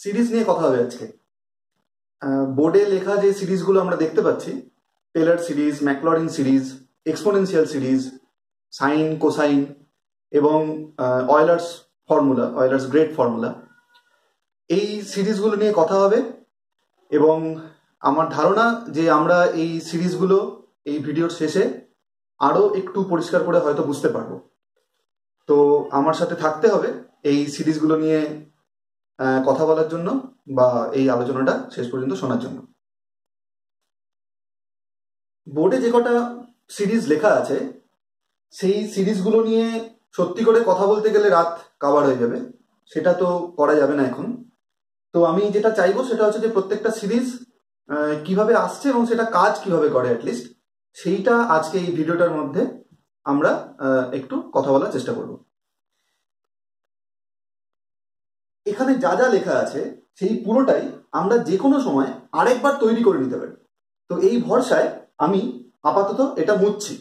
Series নিয়ে কথা হবে আজকে। বোর্ডে লেখা যে সিরিজগুলো আমরা দেখতে পাচ্ছি, Taylor series, Maclaurin series, exponential series, sine, cosine এবং Euler's formula, Euler's great formula, এই সিরিজগুলো নিয়ে কথা হবে। এবং আমার ধারণা যে আমরা এই সিরিজগুলো এই ভিডিওর শেষে আরও একটু পরিষ্কার করে হয়তো বুঝতে পারবো। তো আমার সাথে থাকতে হবে এই সিরিজগুলো নিয়ে কথা বলার জন্য বা এই আলোচনাটা শেষ পর্যন্ত শোনার জন্য। বোর্ডে যে কটা সিরিজ লেখা আছে সেই সিরিজগুলো নিয়ে সত্যি করে কথা বলতে গেলে রাত কাভার হয়ে যাবে, সেটা তো করা যাবে না এখন। তো আমি যেটা চাইবো সেটা হচ্ছে যে প্রত্যেকটা সিরিজ কিভাবে আসছে এবং সেটা কাজ কিভাবে করে অ্যাটলিস্ট সেইটা আজকে এই ভিডিওটার মধ্যে আমরা একটু কথা বলার চেষ্টা করব। এখানে যা যা লেখা আছে সেই পুরোটাই আমরা যে কোনো সময় আরেকবার তৈরি করে নিতে পারি। তো এই ভরসায় আমি আপাতত এটা মুছছি।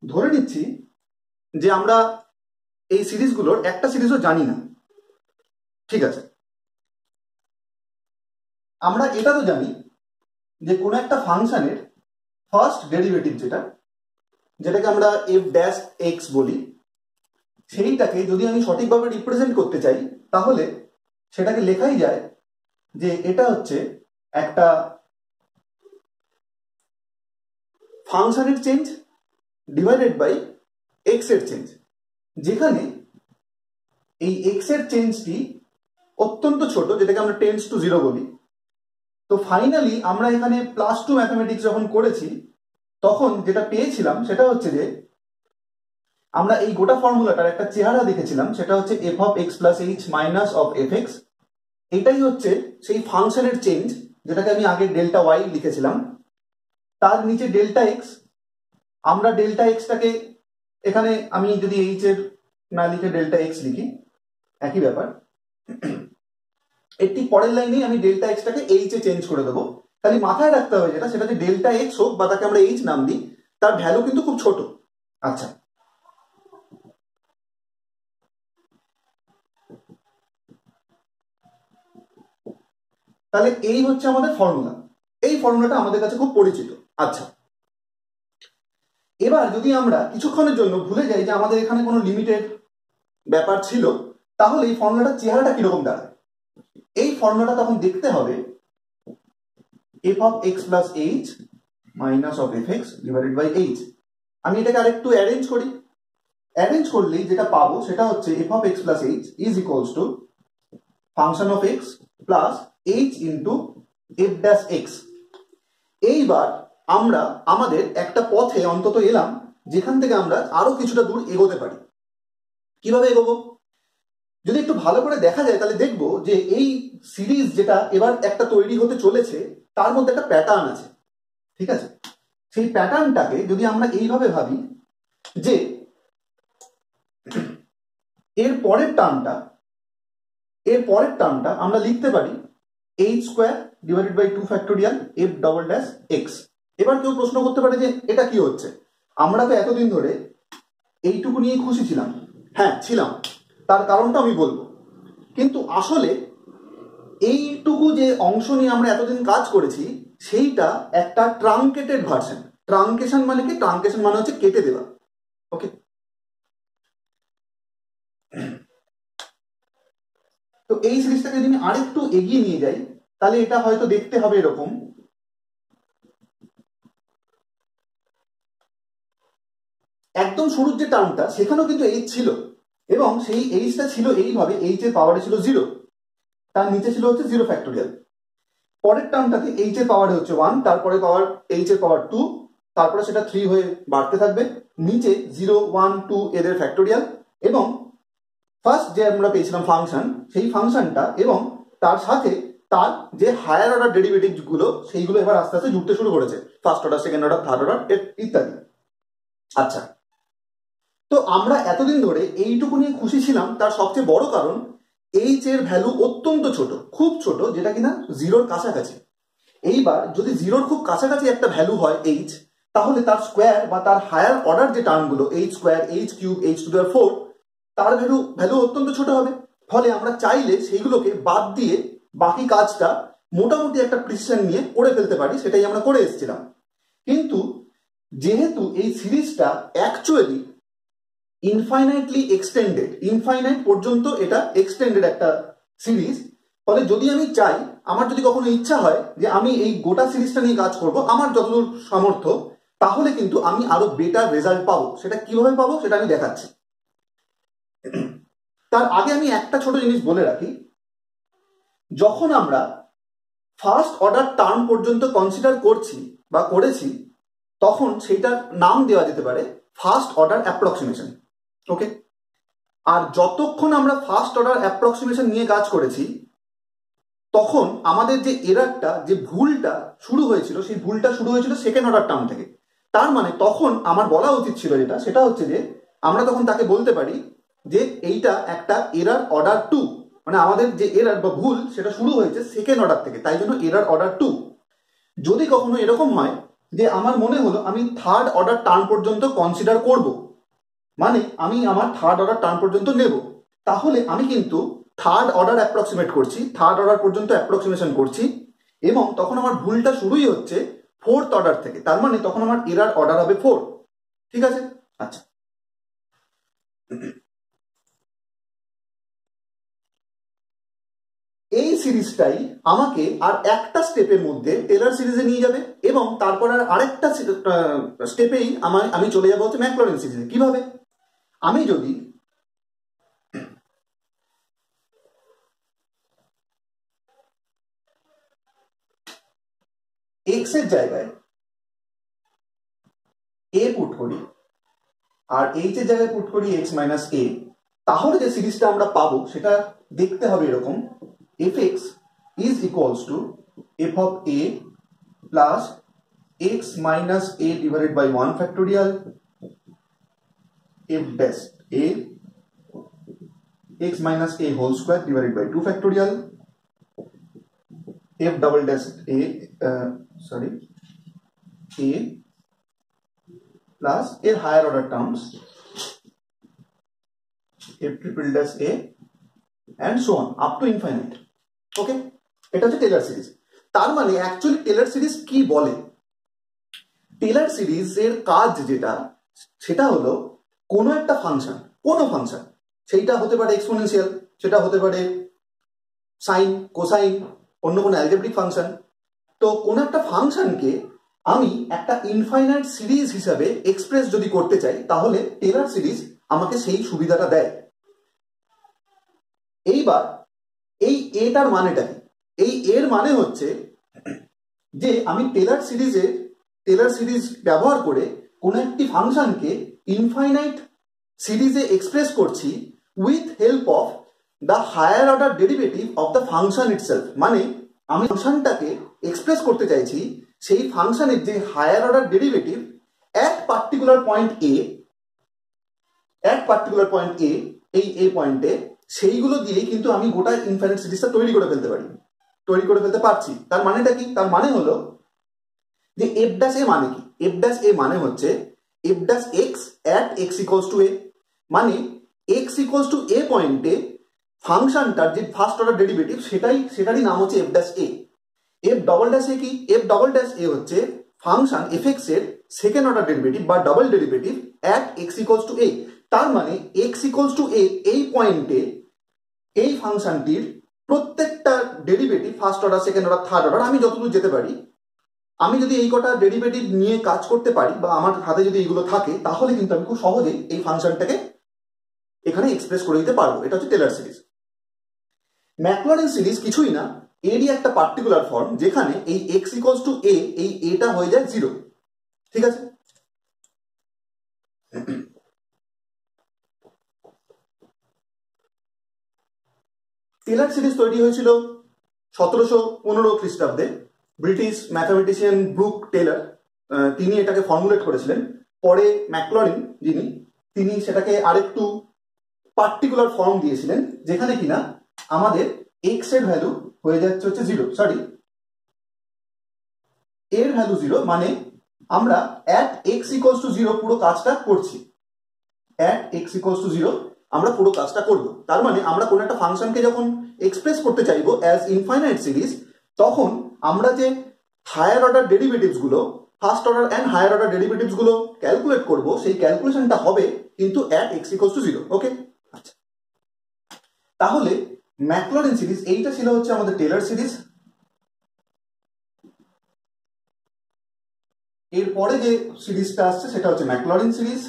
ধরে নিচ্ছি যে আমরা এই সিরিজগুলোর একটা সিরিজও জানি না, ঠিক আছে? আমরা এটা তো জানি যে কোনো একটা ফাংশনের ফার্স্ট ডেরিভেটিভ যেটাকে আমরা এফ ড্যাশ এক্স বলি, সেইটাকে যদি আমি সঠিকভাবে রিপ্রেজেন্ট করতে চাই তাহলে সেটাকে লেখাই যায় যে এটা হচ্ছে একটা ফাংশনের চেঞ্জ ডিভাইডেড বাই এক্স এর চেঞ্জ, যেখানে এই এক্স এর চেঞ্জটি অত্যন্ত ছোট, যেটাকে আমরা টেন্ডস টু জিরো বলি। তো ফাইনালি আমরা এখানে +2 ম্যাথামেটিক্স যখন করেছি তখন যেটা পেয়েছিলাম সেটা হচ্ছে যে আমরা এই গোটা ফর্মুলাটার একটা চেহারা দেখেছিলাম, সেটা হচ্ছে F of x plus h minus of f x. এটাই হচ্ছে সেই ফাংশনের চেঞ্জ যেটাকে আমি আগে ডেল্টা ওয়াই লিখেছিলাম, তার নিচে ডেল্টা এক্স। আমরা ডেল্টা এক্সটাকে এখানে আমি যদি এইচ এর না লিখে ডেল্টা এক্স লিখি একই ব্যাপার, এর ঠিক পরের লাইনেই আমি ডেল্টা এক্সটাকে এইচ এ চেঞ্জ করে দেবো। খালি মাথায় রাখতে হবে যেটা, সেটা যে ডেল্টা এক্স হোক বা তাকে আমরা এইচ নাম দিই, তার ভ্যালু কিন্তু খুব ছোট। আচ্ছা, তাহলে এই হচ্ছে আমাদের ফর্মুলা। এই ফর্মুলাটা আমাদের কাছে খুব পরিচিত। আচ্ছা, এবার যদি আমরা কিছুক্ষণের জন্য ভুলে যাই যে আমাদের এখানে কোনো লিমিটেড ব্যাপার ছিল, তাহলে এই ফর্মুলাটার চেহারাটা কিরকম দাঁড়ায়। এই ফর্মুলাটা তখন দেখতে হবে f of x plus h minus of f x divided by h. আমি এটাকে আরেকটু অ্যারেঞ্জ করি। অ্যারেঞ্জ করলেই যেটা পাবো সেটা হচ্ছে F of x plus H is equals two function of x plus H into F dash x. এইবার আমরা আমাদের একটা পথে অন্তত এলাম যেখান থেকে আমরা আরো কিছুটা দূর এগোতে পারি। কিভাবে এগোবো যদি একটু ভালো করে দেখা যায় তাহলে দেখবো যে এই সিরিজ যেটা এবার একটা তৈরি হতে চলেছে তার মধ্যে একটা প্যাটার্ন আছে, ঠিক আছে? সেই প্যাটার্নটাকে যদি আমরা এইভাবে ভাবি যে এর পরের টার্মটা আমরা লিখতে পারি h square divided by 2 factorial f double dash x. এবার কেউ প্রশ্ন করতে পারে যে এটা কি হচ্ছে, আমরা তো এতদিন ধরে এইটুকু নিয়ে খুশি ছিলাম। হ্যাঁ ছিলাম, তার কারণটা আমি বলবো। কিন্তু আসলে এইটুকু যে অংশ নিয়ে আমরা এতদিন কাজ করেছি সেইটা একটা ট্রাঙ্কেটেড ভার্সন। ট্রাঙ্কেশন মানে কি? ট্রাঙ্কেশন মানে হচ্ছে কেটে দেওয়া। ওকে, তো এই সিরিজটাকে যদি আমি আরেকটু এগিয়ে নিয়ে যাই তাহলে এটা হয়তো দেখতে হবে এরকম। একদম শুরুর যে টার্মটা সেখানেও কিন্তু এইচ ছিল এবং সেই এইচটা ছিল এইভাবে, এইচ এর পাওয়ারে ছিল 0, তার নিচে ছিল হচ্ছে 0 ফ্যাক্টোরিয়াল। পরের টার্মটাতে এইচ এর পাওয়ারে হচ্ছে 1, তারপরে পাওয়ার এইচ এর পাওয়ার 2, তারপরে সেটা 3 হয়ে বাড়তে থাকবে, নিচে 0 1 2 এদের ফ্যাক্টোরিয়াল, এবং ফার্স্ট যে আমরা পেয়েছিলাম ফাংশন, সেই ফাংশনটা এবং তার সাথে তার যে হায়ার অর্ডার ডেরিভেটিভ গুলো সেইগুলো এবার আস্তে আস্তে জুড়তে শুরু করেছে, first order, second order, third order ইত্যাদি। আচ্ছা, তো আমরা এতদিন ধরে এইটুকু নিয়ে খুশি ছিলাম, তার সবচেয়ে বড় কারণ এইচ এর ভ্যালু অত্যন্ত ছোট, খুব ছোট, যেটা কিনা জিরোর কাছাকাছি। এইবার যদি জিরোর খুব কাছাকাছি একটা ভ্যালু হয় এইচ, তাহলে তার স্কোয়ার বা তার হায়ার অর্ডার যে টার্মগুলো H square, H cube, H to the power 4, তার ভ্যালু অত্যন্ত ছোট হবে। ফলে আমরা চাইলে সেইগুলোকে বাদ দিয়ে বাকি কাজটা মোটামুটি একটা প্রিসিশন নিয়ে করে ফেলতে পারি, সেটাই আমরা করে এসেছিলাম। কিন্তু যেহেতু এই সিরিজটা অ্যাকচুয়ালি ইনফাইনাইটলি এক্সটেন্ডেড, ইনফাইনাইট পর্যন্ত এটা এক্সটেন্ডেড একটা সিরিজ, ফলে যদি আমি চাই, আমার যদি কখনো ইচ্ছা হয় যে আমি এই গোটা সিরিজটা নিয়ে কাজ করব আমার যতদূর সামর্থ্য, তাহলে কিন্তু আমি আরো বেটার রেজাল্ট পাবো। সেটা কিভাবে পাবো সেটা আমি দেখাচ্ছি। তার আগে আমি একটা ছোট জিনিস বলে রাখি, যখন আমরা ফার্স্ট অর্ডার টার্ম পর্যন্ত কনসিডার করছি বা করেছি, তখন সেইটার নাম দেওয়া যেতে পারে ফার্স্ট অর্ডার অ্যাপ্রক্সিমেশন। ওকে, আর যতক্ষণ আমরা ফার্স্ট অর্ডার অ্যাপ্রক্সিমেশন নিয়ে কাজ করেছি, তখন আমাদের যে এরারটা, যে ভুলটা শুরু হয়েছিল, সেই ভুলটা শুরু হয়েছিল সেকেন্ড অর্ডার টার্ম থেকে। তার মানে তখন আমার বলা উচিত ছিল সেটা হচ্ছে যে আমরা তখন তাকে বলতে পারি যে এইটা একটা এরার অর্ডার 2, মানে আমাদের যে এরার বা ভুল সেটা শুরু হয়েছে সেকেন্ড অর্ডার থেকে, তাই জন্য এরার অর্ডার 2। যদি কখনো এরকম হয় যে আমার মনে হলো আমি থার্ড অর্ডার টার্ম পর্যন্ত কনসিডার করব, মানে আমি আমার থার্ড অর্ডার টার্ম পর্যন্ত নেব, তাহলে আমি কিন্তু থার্ড অর্ডার অ্যাপ্রক্সিমেট করছি, থার্ড অর্ডার পর্যন্ত অ্যাপ্রক্সিমেশন করছি, এবং তখন আমার ভুলটা শুরুই হচ্ছে ফোর্থ অর্ডার থেকে। তার মানে তখন আমার এরার অর্ডার হবে 4। ঠিক আছে? আচ্ছা, এই সিরিজটাই আমাকে আর একটা স্টেপের মধ্যে টেলর সিরিজে নিয়ে যাবে, এবং তারপর আর আরেকটা স্টেপেই আমি চলে যাবো হচ্ছে ম্যাকলরিন সিরিজে। কিভাবে? আমি যদি এক্স এর জায়গায় এ পুট করি আর এইচ এর জায়গায় পুট করি এক্স মাইনাস এ, তাহলে যে সিরিজটা আমরা পাবো সেটা দেখতে হবে এরকম: f x is equals to f of a plus x minus a divided by 1 factorial, f dash a x minus a whole square divided by 2 factorial, f double dash a a plus a higher order terms f triple dash a and so on up to infinite. ওকে, এটা হচ্ছে Taylor series. তার মানে actually Taylor series কি বলে? Taylor সিরিজের কাজ যেটা, সেটা হলো কোনো একটা ফাংশন, কোনো ফাংশন, সেইটা হতে পারে এক্সপোনেনশিয়াল, সেটা হতে পারে সাইন, কোসাইন, অন্য কোনো অ্যালজেব্রিক ফাংশন। তো কোনো একটা ফাংশনকে আমি একটা ইনফাইনাইট সিরিজ হিসাবে এক্সপ্রেস যদি করতে চাই, তাহলে টেলর সিরিজ আমাকে সেই সুবিধাটা দেয়। এইবার এই এটার মানেটা কি? এই এর মানে হচ্ছে যে আমি টেলর সিরিজ ব্যবহার করে কোনো একটি ফাংশনকে ইনফাইনাইট সিরিজে এক্সপ্রেস করছি with help of the higher order derivative of the function itself. মানে আমি ফাংশনটাকে এক্সপ্রেস করতে চাইছি সেই ফাংশনের যে higher order derivative at particular point A, এই এ পয়েন্টে, সেইগুলো দিয়েই কিন্তু আমি গোটা ইনফাইনাইট সিরিজটা তৈরি করে ফেলতে পারছি। তার মানেটা কি? তার মানে হলো যে এফ ড্যাশ এ মানে কি? এফ ড্যাশ এ মানে হচ্ছে F dash X at X equals to A, মানে এক্স ইকুয়ালস টু এ পয়েন্টে ফাংশনটার যে ফার্স্ট অর্ডার ডেরিভেটিভ সেটারই নাম হচ্ছে F dash A. F double dash A কি? এফ ডবল ড্যাশ এ হচ্ছে ফাংশন এফ এক্স এর সেকেন্ড অর্ডার ডেরিভেটিভ বা double derivative at X equals to A. তার মানে এক্স ইকুয়ালস টু এ এই পয়েন্টে এই ফাংশনটির প্রত্যেকটা derivative, first order, second order, third order, আমি যতদূর যেতে পারি, আমি যদি এই কটা ডেরিভেটিভ নিয়ে কাজ করতে পারি বা আমার হাতে যদি এইগুলো থাকে, তাহলে কিন্তু আমি খুব সহজেই এই ফাংশনটাকে এখানে এক্সপ্রেস করে দিতে পারবো। এটা হচ্ছে টেলর সিরিজ। ম্যাকলরিন সিরিজ কিছুই না, এরই একটা পার্টিকুলার ফর্ম, যেখানে এই এক্স ইকুয়ালস টু এ, এই এটা হয়ে যায় 0। ঠিক আছে? টেলর সিরিজ তৈরি হয়েছিল 1715 খ্রিস্টাব্দে। ব্রিটিশ ম্যাথামেটিশিয়ান ব্রুক টেলর তিনি এটাকে ফর্মুলেট করেছিলেন। পরে ম্যাকলরিন, যিনি তিনি সেটাকে আরেকটু পার্টিকুলার ফর্ম দিয়েছিলেন, যেখানে কিনা আমাদের এক্স এর ভ্যালু হয়ে যাচ্ছে হচ্ছে 0, সরি এর ভ্যালু 0, মানে আমরা at x equals to 0 পুরো কাজটা করছি। at x equals to 0 আমরা পুরো কাজটা করব। তার মানে আমরা কোন একটা ফাংশনকে যখন এক্সপ্রেস করতে চাইবো অ্যাজ ইনফাইনাইট সিরিজ, তখন আমরা যে হায়ার অর্ডার ডেরিভেটিভস গুলো, first order and higher order derivatives গুলো ক্যালকুলেট করব, সেই ক্যালকুলেশনটা হবে কিন্তু at x equals to 0। ওকে, আচ্ছা, তাহলে ম্যাকলরিন সিরিজ এইটা ছিল হচ্ছে আমাদের টেলর সিরিজ। এরপরে যে সিরিজটা আসছে সেটা হচ্ছে ম্যাকলরিন সিরিজ।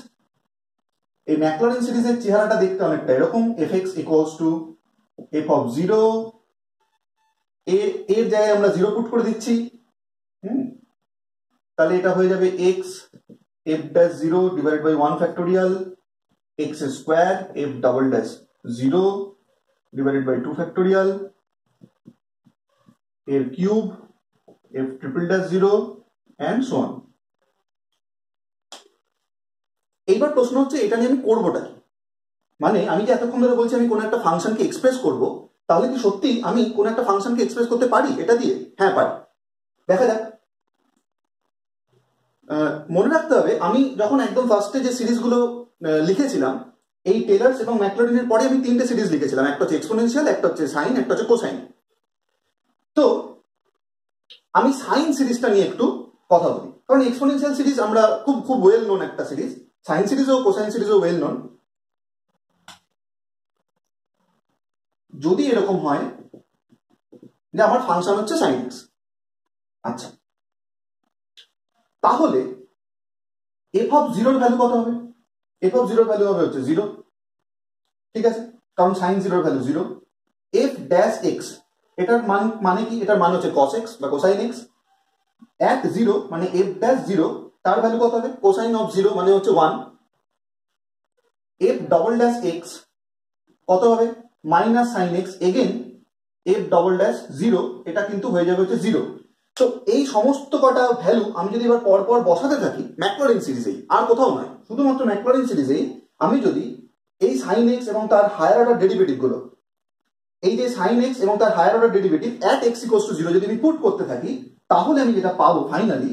এই ম্যাকলরিন সিরিজের চেহারাটা দেখতে অনেকটা এরকম, fx equals to f of 0, এর জায়গায় আমরা 0 পুট করে দিচ্ছি। তাহলে এটা হয়ে যাবে x f dash 0 divided by 1 factorial x square f double dash 0 divided by 2 factorial এর cube f triple dash 0 and so on। এইবার প্রশ্ন হচ্ছে এটা নিয়ে আমি করবোটা কি? মানে আমি যে এতক্ষণ ধরে বলছি আমি কোন একটা ফাংশনকে এক্সপ্রেস করব, তাহলে কি সত্যি আমি কোন একটা ফাংশনকে এক্সপ্রেস করতে পারি এটা দিয়ে? হ্যাঁ পারি, দেখা যাক। মনে রাখতে হবে আমি যখন একদম ফার্স্টে যে সিরিজগুলো লিখেছিলাম, এই টেলার্স এবং ম্যাকলরিনের পরে আমি 3টে সিরিজ লিখেছিলাম, একটা হচ্ছে এক্সপোনেনশিয়াল, একটা হচ্ছে সাইন, একটা হচ্ছে কোসাইন। তো আমি সাইন সিরিজটা নিয়ে একটু কথা বলি, কারণ এক্সপোনেনশিয়াল সিরিজ আমরা খুব ওয়েল নোন একটা সিরিজ, সাইন সিরিজও কোসাইন সিরিজও ওয়েল নোন। যদি এরকম হয় যে আমার ফাংশন হচ্ছে সাইন এক্স, আচ্ছা, তাহলে এফ অফ 0 ভ্যালু কত হবে? এফ অফ 0 ভ্যালু হবে হচ্ছে 0, ঠিক আছে, কারণ sine 0 value 0। F dash x, এটার মানে কি? এটার মান হচ্ছে কস এক্স বা কোসাইন এক্স। এট 0 মানে এফ ড্যাশ 0, তার ভ্যালু কত হবে? কোসাইন অফ 0 মানে হচ্ছে 1। এফ ডবল ড্যাশ এক্স কত হবে? Minus sine x, again F double dash 0, এটা কিন্তু হয়ে যাবে হচ্ছে 0। তো এই সমস্ত কটা ভ্যালু আমি যদি এবার পরপর বসাতে থাকি ম্যাকলরিন সিরিজেই, আর কোথাও নয়, শুধুমাত্র ম্যাকলরিন সিরিজেই আমি যদি এই সাইন এক্স এবং তার হায়ার অর্ডার ডেরিভেটিভ গুলো, এই যে সাইন এক্স এবং তার higher order derivative at x equals to 0 যদি আমি পুট করতে থাকি, তাহলে আমি যেটা পাবো ফাইনালি,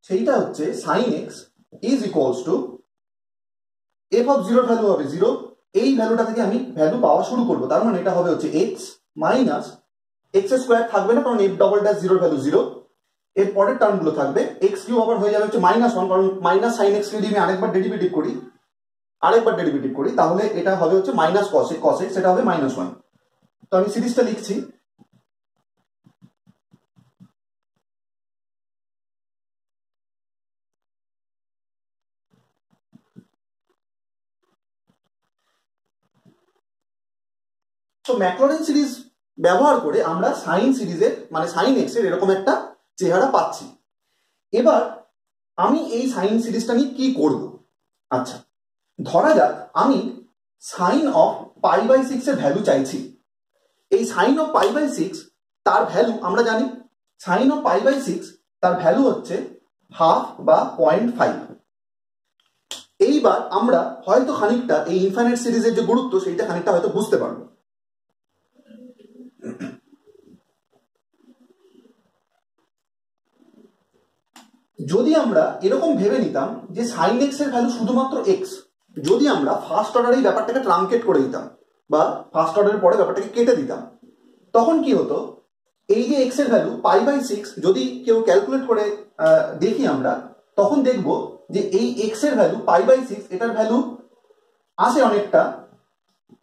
সেইটা হচ্ছে sine x is equals to f of 0 value হবে 0, এই ভ্যালুটা থেকে আমি ভ্যালু পাওয়া শুরু করবো। তার মানে এটা হবে হচ্ছে এক্স মাইনাস এক্স স্কোয়ার থাকবে না, কারণ এফ ডবল ড্যাশ 0 ভ্যালু 0। এর পরের টার্ম গুলো থাকবে এক্স কিউব আবার হয়ে যাবে হচ্ছে -1, কারণ মাইনাস সাইন এক্স যদি আমি আরেকবার ডেরিভেটিভ করি তাহলে এটা হবে হচ্ছে মাইনাস কস এক্স, সেটা হবে -1। তো আমি সিরিজটা লিখছি, তো ম্যাকলরিন সিরিজ ব্যবহার করে আমরা সাইন সিরিজের মানে সাইন এক্স এর এরকম একটা চেহারা পাচ্ছি। এবার আমি এই সাইন সিরিজটা নিয়ে কি করব? আচ্ছা, ধরা যাক আমি সাইন অফ π/6 এর ভ্যালু চাইছি। এই সাইন অফ π/6 তার ভ্যালু আমরা জানি, সাইন অফ π/6 তার ভ্যালু হচ্ছে 1/2 বা 0.5। এইবার আমরা হয়তো খানিকটা এই ইনফাইনাইট সিরিজের যে গুরুত্ব সেইটা খানিকটা হয়তো বুঝতে পারবো। যদি আমরা এরকম ভেবে নিতাম যে সাইন এক্স এর ভ্যালু শুধুমাত্র এক্স, যদি আমরা ফার্স্ট অর্ডারে এই ব্যাপারটাকে ট্রাঙ্কেট করে দিতাম বা ফার্স্ট অর্ডারের পরে ব্যাপারটাকে কেটে দিতাম, তখন কি হতো? এই যে এক্স এর ভ্যালু π/6 যদি কেউ ক্যালকুলেট করে দেখি আমরা, তখন দেখব যে এই এক্স এর ভ্যালু π/6 এটার ভ্যালু আসে অনেকটা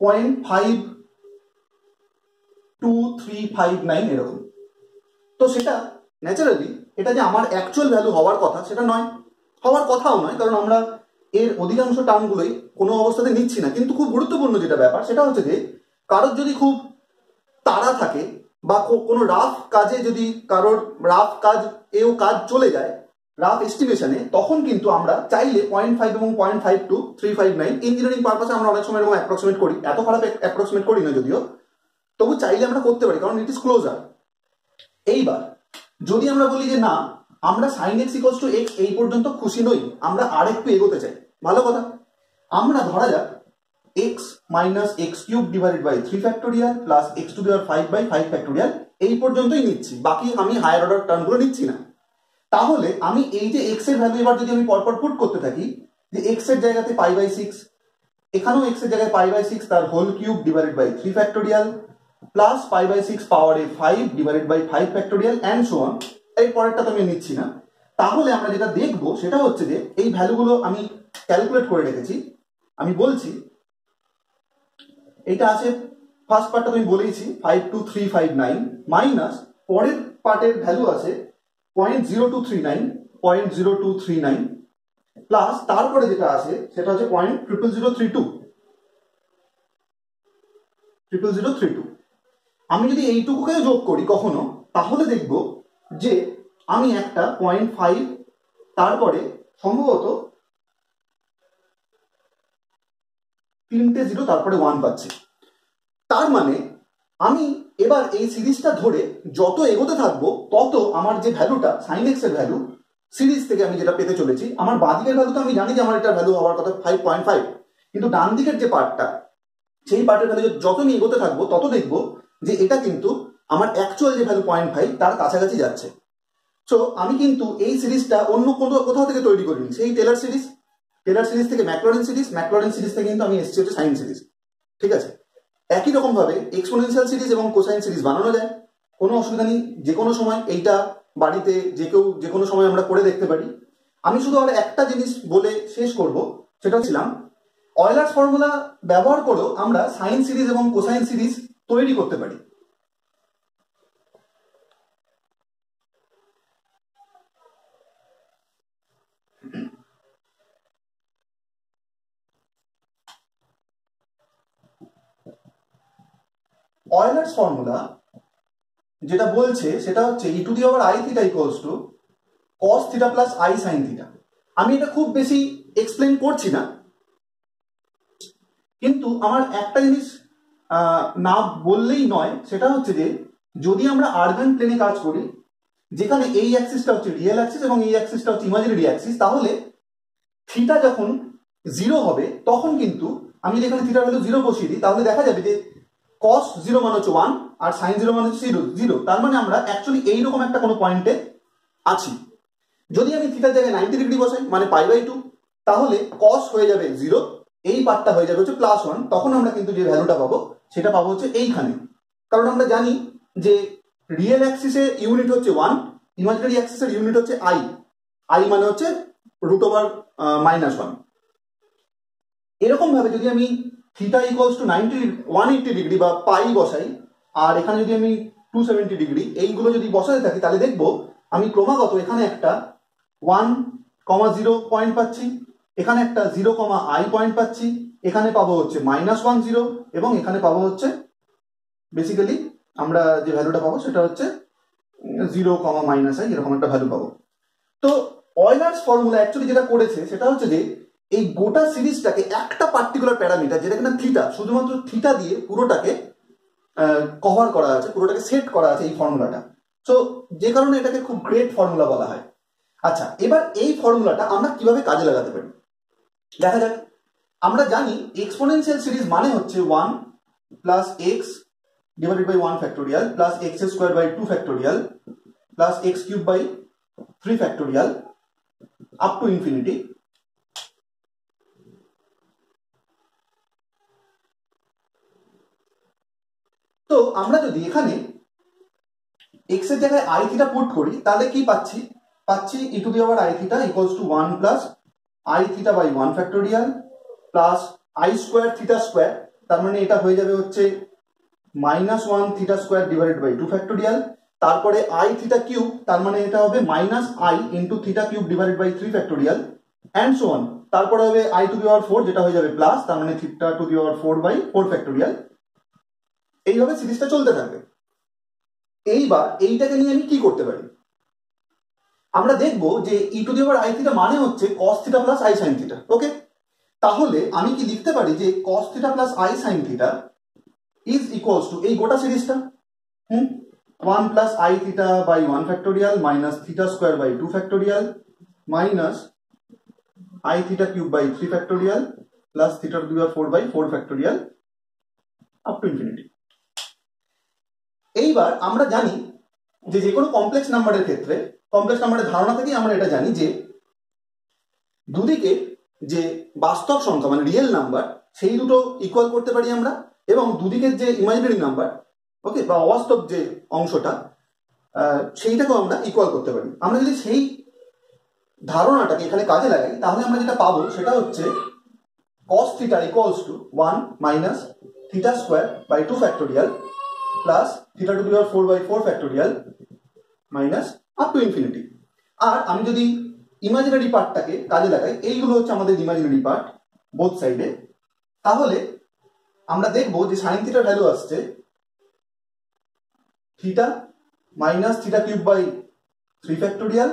0.52359 এরকম। তো সেটা ন্যাচারালি এটা যে আমার অ্যাকচুয়াল ভ্যালু হওয়ার কথা সেটা নয়, হওয়ার কথাও নয়, কারণ আমরা এর অধিকাংশ টার্মগুলোই কোনো অবস্থাতে নিচ্ছি না। কিন্তু খুব গুরুত্বপূর্ণ যেটা ব্যাপার সেটা হচ্ছে যে কারোর যদি খুব তাড়া থাকে বা কোনো রাফ কাজে যদি কারোর কাজ চলে যায় রাফ এস্টিমেশনে, তখন কিন্তু আমরা চাইলে 0.5 এবং 0.52359 ইঞ্জিনিয়ারিং পারপাসে আমরা অনেক সময় এরকম অ্যাপ্রক্সিমেট করি, এত খারাপ অ্যাপ্রক্সিমেট করি না যদিও, তবু চাইলে আমরা করতে পারি, কারণ ইট ইজ ক্লোজার। এইবার যদি আমরা বলি যে না, আমরা sin x = x এই পর্যন্ত খুশি নই, আমরা আরেকটু এগোতে চাই, ভালো কথা। আমরা ধরা যাক x minus x cube divided by 3 factorial plus x to the power 5 by 5 factorial এই পর্যন্তই নিচ্ছি, বাকি আমি হায়ার অর্ডার টার্মগুলো নিচ্ছি না। তাহলে আমি এই যে x এর ভ্যালু এবার যদি আমি পরপর পুট করতে থাকি, যে x এর জায়গাতে π/6, এখানেও x এর জায়গায় π/6 তার whole cube divided by 3 factorial plus π/6 পাওয়ারে 5 divided by 5 factorial and so on, এই পরেরটা তো আমি নিচ্ছি না। তাহলে আমরা যেটা দেখব সেটা হচ্ছে যে এই ভ্যালুগুলো আমি ক্যালকুলেট করে রেখেছি। আমি বলছি এটা আছে, ফার্স্ট পার্টটা তুমি বলেইছি 52359 মাইনাস পরের পার্টের ভ্যালু আছে 0.0239 0.0239 প্লাস তারপরে যেটা আছে সেটা হচ্ছে 0.00032 আমি যদি এইটুকুকে যোগ করি কখনো, তাহলে দেখব যে আমি একটা 0.5 তারপরে সম্ভবত 3টে 0 তারপরে 1 পাচ্ছি। তার মানে আমি এবার এই সিরিজটা ধরে যত এগোতে থাকবো তত আমার যে ভ্যালুটা sin x এর ভ্যালু সিরিজ থেকে আমি যেটা পেতে চলেছি, আমার বাঁ দিকের ভ্যালু তো আমি জানি যে আমার এটার ভ্যালু হওয়ার কথা 5.5, কিন্তু ডান দিকের যে পার্টটা সেই পার্টের ভ্যালু যত আমি এগোতে থাকবো তত দেখবো যে এটা কিন্তু আমার অ্যাকচুয়াল যে ভ্যালু 0.5 তার কাছাকাছি যাচ্ছে। সো আমি কিন্তু এই সিরিজটা অন্য কোথাও থেকে তৈরি করিনি, সেই টেলর সিরিজ থেকে ম্যাকলরেন সিরিজ থেকে কিন্তু আমি এসেছি হচ্ছে সাইন সিরিজ। ঠিক আছে, একই রকম ভাবে এক্সপোনেনশিয়াল সিরিজ এবং কোসাইন সিরিজ বানানো যায়, কোনো অসুবিধা নেই। যে কোনো সময় এইটা বাড়িতে যে কোনো সময় আমরা করে দেখতে পারি। আমি শুধু আর একটা জিনিস বলে শেষ করব, সেটা ছিলাম অয়লার্স ফর্মুলা ব্যবহার করেও আমরা সাইন সিরিজ এবং কোসাইন সিরিজ তৈরি করতে পারি। অয়লার্স ফর্মুলা যেটা বলছে সেটা হচ্ছে e to the power I theta equals to cos theta plus I sin theta। আমি এটা খুব বেশি এক্সপ্লেন করছি না, কিন্তু আমার একটা জিনিস না বললেই নয়, সেটা হচ্ছে যে যদি আমরা আরগান প্লেনে কাজ করি, যেখানে এই অ্যাক্সিসটা হচ্ছে রিয়েল অ্যাক্সিস এবং এই অ্যাক্সিসটা হচ্ছে ইমাজিনারি অ্যাক্সিস, তাহলে থিটা যখন 0 হবে তখন কিন্তু আমি যদি এখানে থিটার ভ্যালু 0 বসিয়ে দিই, তাহলে দেখা যাবে যে cos 0 মানে হচ্ছে 1 আর sin 0 মানে হচ্ছে 0। তার মানে আমরা অ্যাকচুয়ালি এইরকম একটা কোনো পয়েন্টে আছি। যদি আমি থিটার জায়গায় 90 ডিগ্রি বসাই মানে π/2, তাহলে cos হয়ে যাবে 0, এই পার্টটা হয়ে যাবে হচ্ছে +1, তখন আমরা কিন্তু যে ভ্যালুটা পাবো সেটা পাবো হচ্ছে এইখানে। কারণ আমরা জানি যে রিয়েল অ্যাক্সিসে ইউনিট হচ্ছে 1, ইমাজিনারি অ্যাক্সিসের ইউনিট হচ্ছে i মানে হচ্ছে √/-1। এরকম ভাবে যদি আমি থিটা ইকুয়ালস টু 180 ডিগ্রি বা পাই বসাই, আর এখানে যদি আমি 270 ডিগ্রি এইগুলো যদি বসাতে থাকি, তাহলে দেখবো আমি ক্রমাগত এখানে একটা 1,0 পয়েন্ট পাচ্ছি, এখানে একটা 0,i পয়েন্ট পাচ্ছি, এখানে পাবো হচ্ছে -10 এবং এখানে পাবো হচ্ছে বেসিক্যালি আমরা যে ভ্যালুটা পাবো সেটা হচ্ছে 0,-i এরকম একটা ভ্যালু পাবো। তো অয়লার্স ফর্মুলা অ্যাকচুয়ালি যেটা করেছে সেটা হচ্ছে যে এই গোটা সিরিজটাকে একটা পার্টিকুলার প্যারামিটার, যেটা কিনা থিটা, শুধুমাত্র থিটা দিয়ে পুরোটাকে কভার করা আছে, পুরোটাকে সেট করা আছে এই ফর্মুলাটা। সো যে কারণে এটাকে খুব গ্রেট ফর্মুলা বলা হয়। আচ্ছা, এবার এই ফর্মুলাটা আমরা কিভাবে কাজে লাগাতে পারি দেখা যাক। আমরা জানি এক্সপোনেনশিয়াল সিরিজ মানে হচ্ছে 1 plus x divided by 1 factorial plus x square by 2 factorial plus x cube by 3 factorial up to infinity. তো আমরা যদি এখানে x এর জায়গায় i থিটা পুট করি, তাহলে কি পাচ্ছি e to the power I theta equals to 1 plus I theta by 1 factorial plus I square theta square, তার মানে এটা হয়ে যাবে হচ্ছে -1 theta square divided by 2 factorial, তারপরে I theta cube, তার মানে এটা হবে -i into theta cube divided by 3 factorial and so on। তারপরে হবে I to the power 4, যেটা হয়ে যাবে প্লাস, তার মানে theta to the power 4 by 4 factorial। এইভাবে সিরিজটা চলতে থাকবে। এইবার এইটাকে নিয়ে আমি কি করতে পারি, আমরা দেখব যে e to the power I theta মানে হচ্ছে cos theta plus I sin theta। ওকে, তাহলে আমি কি লিখতে পারি যে cos theta plus I sin theta is equals to এই গোটা সিরিজটা, 1 plus I theta by 1 factorial minus theta square by 2 factorial minus I theta cube by 3 factorial plus theta to the power 4 by 4 factorial up to infinity. এইবার আমরা জানি যে কোনো complex নাম্বারের ক্ষেত্রে, কমপ্লেক্স নাম্বারের ধারণা থেকেই আমরা এটা জানি যে দুদিকে যে বাস্তব সংখ্যা মানে রিয়েল নাম্বার সেই দুটো ইকুয়াল করতে পারি আমরা, এবং দুদিকের যে ইমাজিনারি নাম্বার ওকে বা অবাস্তব যে অংশটা সেইটাকেও আমরা ইকুয়াল করতে পারি। আমরা যদি সেই ধারণাটাকে এখানে কাজে লাগাই তাহলে আমরা যেটা পাবো সেটা হচ্ছে cos theta equals to 1 minus theta square by 2 factorial plus theta to the power 4 by 4 factorial minus up to infinity। আর আমি যদি ইমাজিনারি পার্টটাকে কাজে লাগাই, এইগুলো হচ্ছে আমাদের ইমাজিনারি পার্ট বোথ সাইডে, তাহলে আমরা দেখবো যে সাইন থিটার ভ্যালু আসছে theta minus theta cube by 3 factorial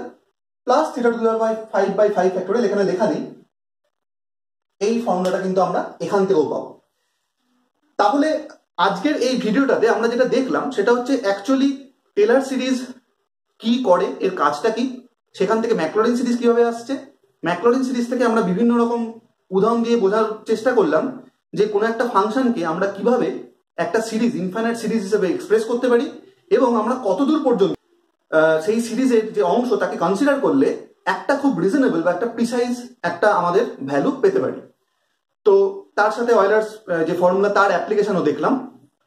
plus theta to the power 5 by 5 factorial. এখানে লেখা নেই, এই ফর্মুলাটা কিন্তু আমরা এখান থেকেও পাবো। তাহলে আজকের এই ভিডিওটাতে আমরা যেটা দেখলাম সেটা হচ্ছে অ্যাকচুয়ালি টেলর সিরিজ কি করে, এর কাজটা কি, সেখান থেকে ম্যাকলরিন সিরিজ কিভাবে আসছে, ম্যাকলরিন সিরিজ থেকে আমরা বিভিন্ন রকম উদাহরণ দিয়ে বোঝার চেষ্টা করলাম যে কোনো একটা ফাংশনকে আমরা কিভাবে একটা সিরিজ ইনফাইনাইট সিরিজ হিসেবে এক্সপ্রেস করতে পারি, এবং আমরা কতদূর পর্যন্ত সেই সিরিজের যে অংশ তাকে কনসিডার করলে একটা খুব রিজনেবল বা একটা প্রিসাইজ একটা আমাদের ভ্যালু পেতে পারি। তো তার সাথে অয়েলার্স যে ফর্মুলা তার অ্যাপ্লিকেশনও দেখলাম।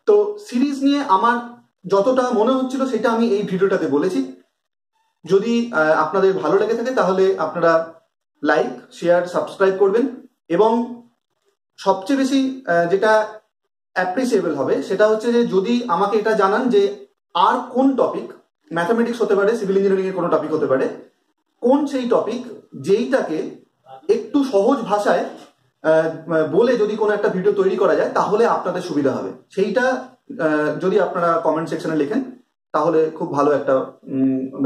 তো সিরিজ নিয়ে আমার যতটা মনে হচ্ছিল সেটা আমি এই ভিডিওটাতে বলেছি। যদি আপনাদের ভালো লেগে থাকে তাহলে আপনারা লাইক, শেয়ার, সাবস্ক্রাইব করবেন, এবং সবচেয়ে বেশি যেটা অ্যাপ্রিসিয়েবল হবে সেটা হচ্ছে যে যদি আমাকে এটা জানান যে আর কোন টপিক, ম্যাথামেটিক্স হতে পারে, সিভিল ইঞ্জিনিয়ারিং এর কোনো টপিক হতে পারে, কোন সেই টপিক যেইটাকে একটু সহজ ভাষায় বলে যদি কোনো একটা ভিডিও তৈরি করা যায় তাহলে আপনাদের সুবিধা হবে, সেইটা যদি আপনারা কমেন্ট সেকশনে লেখেন তাহলে খুব ভালো একটা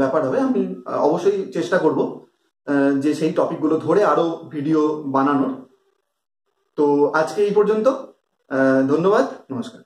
ব্যাপার হবে। আমি অবশ্যই চেষ্টা করব যে সেই টপিকগুলো ধরে আরো ভিডিও বানানোর। তো আজকে এই পর্যন্ত, ধন্যবাদ, নমস্কার।